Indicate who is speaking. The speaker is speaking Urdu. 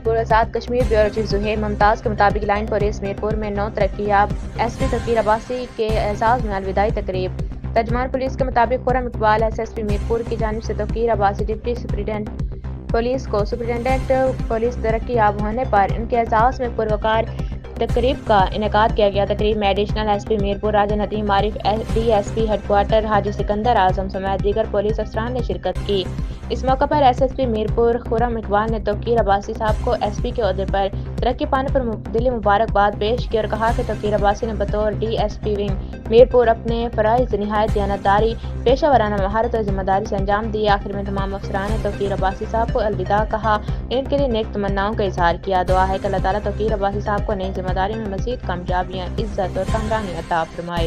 Speaker 1: میرپور آزاد کشمیر بیورو چیف زہیر ممتاز کے مطابق لائن پولیس میرپور میں 9 ترقی یاب ایس پی توقیر عباسی کے اعزاز میں الوداعی تقریب۔ ترجمان پولیس کے مطابق خرم اقبال ایس پی میرپور کی جانب سے توقیر عباسی ڈپٹی سپرنٹنڈنٹ پولیس کو سپرنٹنڈنٹ پولیس ترقی یاب ہونے پر ان کے اعزاز میں پروقار تقریب کا انعقاد کیا گیا۔ تقریب میں additional S P Mirpur Raja Nadeem Arif, D S P head quarter Haji Sikandar اعظم سمیت دیگر پولیس افسران نے شرکت کی۔ اس موقع پر ایس پی میرپور خرم اقبال نے توقیر عباسی صاحب کو ایس پی کے عہدے پر ترقی پانے پر دلی مبارکباد پیش کی اور کہا کہ توقیر عباسی نے بطور ڈی ایس پی ونگ میرپور اپنے فرائض نہایت دیانتداری، پیشہ ورانہ مہارت اور ذمہ داری سے انجام دیے۔ آخر میں تمام افسران نے توقیر عباسی صاحب کو الوداع کہا، ان کے لیے نیک تمناؤں کا اظہار کیا۔ دعا ہے کہ اللہ تعالیٰ توقیر عباسی صاحب کو نئی ذمہ داری میں مزید کامیابیاں، عزت اور کامرانی عطا فرمائے۔